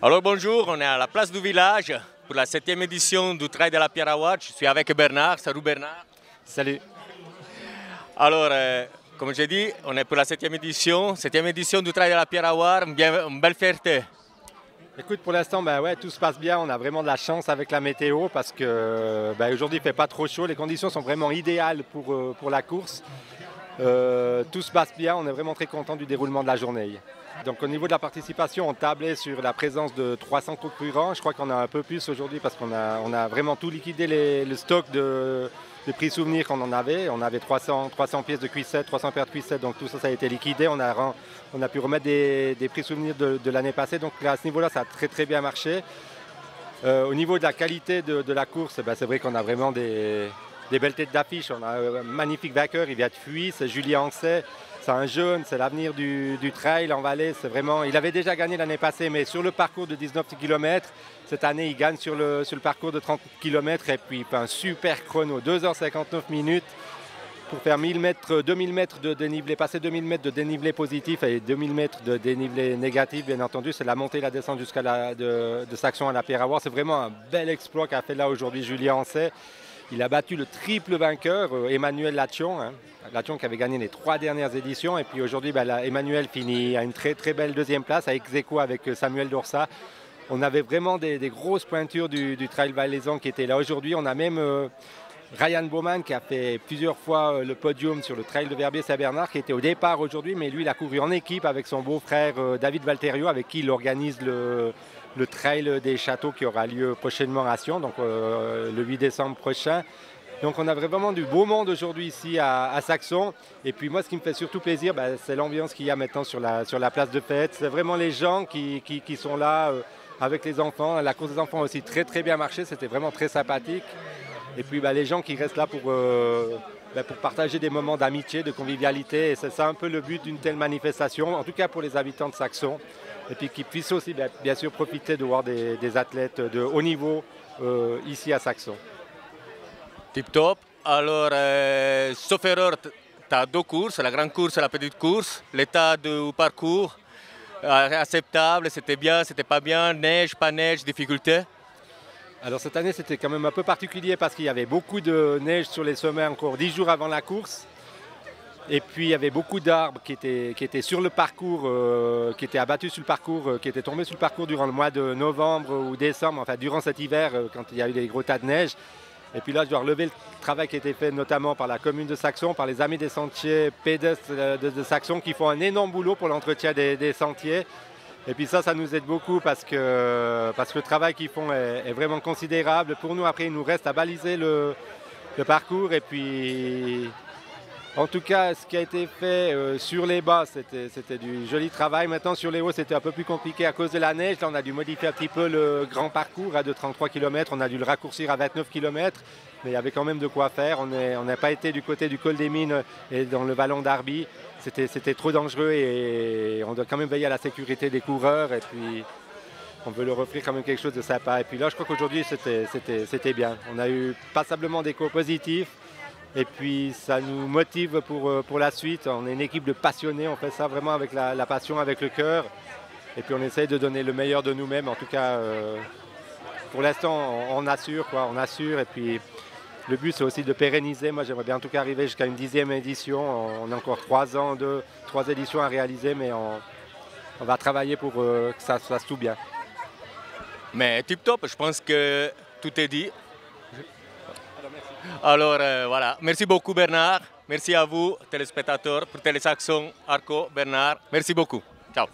Alors bonjour, on est à la place du village pour la 7e édition du Trail de la Pierre Award. Je suis avec Bernard. Salut Bernard. Salut. Alors, comme j'ai dit, on est pour la 7e édition du Trail de la Pierre Award, une belle fierté. Écoute, pour l'instant, ouais, tout se passe bien. On a vraiment de la chance avec la météo parce que aujourd'hui, il ne fait pas trop chaud. Les conditions sont vraiment idéales pour la course. Tout se passe bien. On est vraiment très content du déroulement de la journée. Donc au niveau de la participation, on tablait sur la présence de 300 concurrents. Je crois qu'on a un peu plus aujourd'hui parce qu'on a vraiment tout liquidé le stock de prix souvenirs qu'on en avait. On avait 300 pièces de cuissettes, 300 paires de cuissettes, donc tout ça, ça a été liquidé. On a pu remettre des prix souvenirs de l'année passée. Donc là, à ce niveau-là, ça a très très bien marché. Au niveau de la qualité de la course, c'est vrai qu'on a vraiment des belles têtes d'affiche. On a un magnifique vainqueur, il vient de Fuy, c'est Julien Ancet. C'est un jeune, c'est l'avenir du trail en Valais. C'est vraiment, il avait déjà gagné l'année passée, mais sur le parcours de 19 km. Cette année, il gagne sur le parcours de 30 km et puis il fait un super chrono, 2h59 minutes pour faire 2000 mètres de dénivelé, passer 2000 mètres de dénivelé positif et 2000 mètres de dénivelé négatif, bien entendu. C'est la montée et la descente jusqu'à de Saxon à la Pierre Award. C'est vraiment un bel exploit qu'a fait là aujourd'hui Julien Ancet. Il a battu le triple vainqueur, Emmanuel Lachon, Lachon qui avait gagné les 3 dernières éditions. Et puis aujourd'hui, Emmanuel finit à une très très belle deuxième place, avec ex-aequo avec Samuel Dorsat. On avait vraiment des grosses pointures du trail valaisan qui étaient là aujourd'hui. On a même Ryan Bowman qui a fait plusieurs fois le podium sur le trail de Verbier-Saint-Bernard, qui était au départ aujourd'hui, mais lui il a couru en équipe avec son beau-frère David Valterio, avec qui il organise le trail des châteaux qui aura lieu prochainement à Sion, donc le 8 décembre prochain. Donc on a vraiment du beau monde aujourd'hui ici à Saxon. Et puis moi, ce qui me fait surtout plaisir, c'est l'ambiance qu'il y a maintenant sur la place de fête. C'est vraiment les gens qui sont là avec les enfants. La course des enfants a aussi très très bien marché, c'était vraiment très sympathique. Et puis les gens qui restent là pour partager des moments d'amitié, de convivialité. Et c'est ça un peu le but d'une telle manifestation, en tout cas pour les habitants de Saxon. Et puis qu'ils puissent aussi bien sûr profiter de voir des athlètes de haut niveau ici à Saxon. Tip top. Alors, sauf erreur, tu as 2 courses, la grande course et la petite course. L'état du parcours, acceptable, c'était bien, c'était pas bien, neige, pas neige, difficulté? Alors cette année, c'était quand même un peu particulier parce qu'il y avait beaucoup de neige sur les sommets encore 10 jours avant la course. Et puis il y avait beaucoup d'arbres qui étaient sur le parcours, qui étaient abattus sur le parcours, qui étaient tombés sur le parcours durant le mois de novembre ou décembre, enfin durant cet hiver quand il y a eu des gros tas de neige. Et puis là, je dois relever le travail qui a été fait notamment par la commune de Saxon, par les amis des sentiers pédestres de Saxon qui font un énorme boulot pour l'entretien des sentiers. Et puis ça nous aide beaucoup parce que le travail qu'ils font est vraiment considérable. Pour nous, après, il nous reste à baliser le parcours. Et puis, en tout cas, ce qui a été fait sur les bas, c'était du joli travail. Maintenant, sur les hauts, c'était un peu plus compliqué à cause de la neige. Là, on a dû modifier un petit peu le grand parcours de 33 km. On a dû le raccourcir à 29 km. Mais il y avait quand même de quoi faire. On n'a pas été du côté du col des Mines et dans le vallon d'Arby. C'était trop dangereux et on doit quand même veiller à la sécurité des coureurs. Et puis, on veut leur offrir quand même quelque chose de sympa. Et puis là, je crois qu'aujourd'hui, c'était bien. On a eu passablement d'échos positifs. Et puis ça nous motive pour la suite. On est une équipe de passionnés, on fait ça vraiment avec la passion, avec le cœur. Et puis on essaye de donner le meilleur de nous-mêmes. En tout cas, pour l'instant, on assure. On assure. Et puis le but, c'est aussi de pérenniser. Moi, j'aimerais bien en tout cas arriver jusqu'à une 10e édition. On a encore 3 ans, 3 éditions à réaliser, mais on va travailler pour que ça se fasse tout bien. Mais tip top, je pense que tout est dit. Alors voilà, merci beaucoup Bernard, merci à vous téléspectateurs pour Télé Saxon, Arco, Bernard, merci beaucoup, ciao.